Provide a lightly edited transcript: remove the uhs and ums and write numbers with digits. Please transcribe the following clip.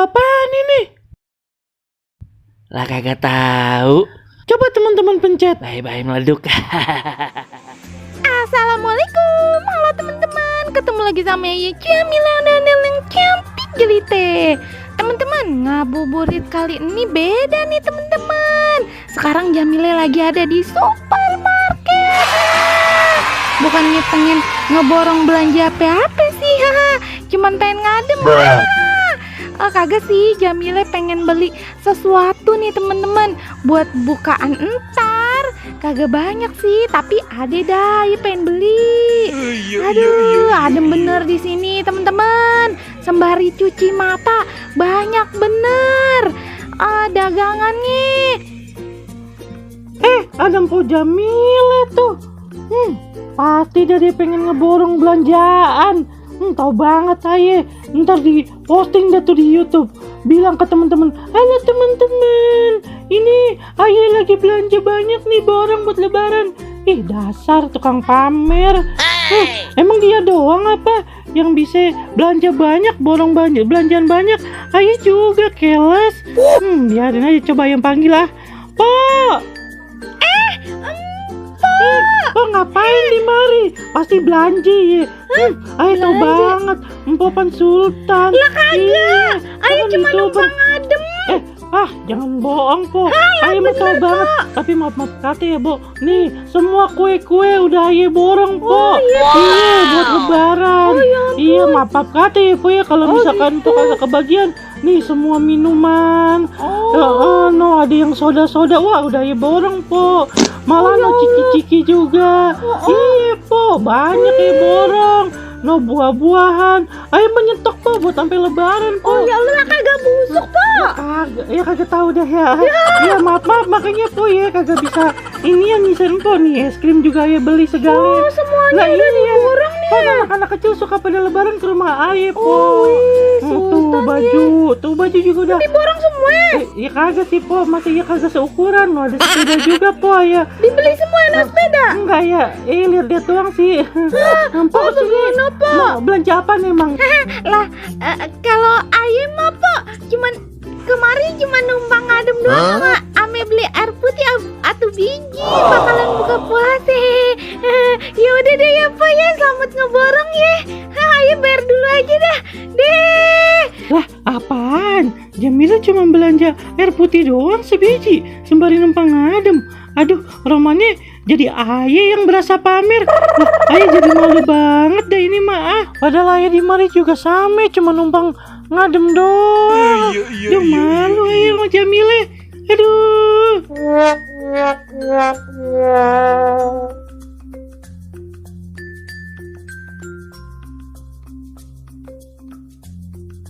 apaan ini? Lah kagak tahu. Coba teman-teman pencet. Bye-bye meleduk. Assalamualaikum, halo teman-teman. Ketemu lagi sama Yaya Jamila dan yang cantik jelite. Teman-teman, ngabuburit kali ini beda nih teman-teman. Sekarang Jamila lagi ada di supermarket. Bukannya pengen ngeborong belanja apa-apa sih, cuman pengen ngadem. Kagak sih, Jamila pengen beli sesuatu nih teman-teman buat bukaan entar. Kagak banyak sih, tapi ada dah, ya pengen beli. Aduh, adem bener di sini teman-teman. Sembari cuci mata, banyak bener dagangannya. Ada Mpo Jamila tuh. Pasti dia pengen ngeborong belanjaan. Tahu banget saya. Ntar di posting dah tuh di YouTube. Bilang ke teman-teman, halo teman-teman, ini ayah lagi belanja banyak nih borong buat lebaran. Dasar tukang pamer. Emang dia doang apa yang bisa belanja banyak, borong banyak, belanjaan banyak? Ayah juga keles. Biarin aja, coba yang panggil lah. Pak. Pak ngapain di mari? Pasti belanja ya. Ayah tahu banget, Empopan Sultan. Lah kagak, ayah cuma numpang ngadem. Jangan bohong Po. Ayah mau tahu banget. Tapi maaf kata ya Bu. Nih semua kue-kue udah ayah borong Po. Iya buat lebaran. Iya maaf kata ya Po ya. Kalau misalkan Po kagak kebagian. Nih semua minuman. No ada yang soda-soda. Wah udah ayah borong Po. Malah no ciki-ciki juga. Iya Po, banyak ya borong. No buah-buahan. Ayo menyetok Po buat sampai lebaran Po. Ya Allah, kagak busuk Po. Kagak tahu dah ya. Ya maaf makanya Po ya kagak bisa ini yang nyisain Po nih. Es krim juga ya beli segala. Semuanya udah diborong nih. Kan anak-anak kecil suka pada lebaran ke rumah ayah Po. Tuh baju juga udah diborong semua. Ya kagak sih Po, masa ya kagak seukuran. Ada sepeda juga Po ya. Dibeli semua anak sepeda? Enggak ya, lihat doang sih. Po sini mau belanja apa nih emang? Lah, kalau ayah mah Po, kemarin cuma numpang ngadem doang sama ame beli air putih atau biji bakalan buka puasa. Ya udah deh ya Po ya, selamat ngeborong ya. Ayah bayar dulu aja dah deh. Lah apaan? Jamila cuma belanja air putih doang sebiji sembari numpang ngadem. Aduh, romannya jadi ayah yang berasa pamer. Lah, ayah jadi malu banget dah ini mah. Padahal ayah di mari juga sama, cuma numpang ngadem doang. Malu ayah sama Jamila. Aduh.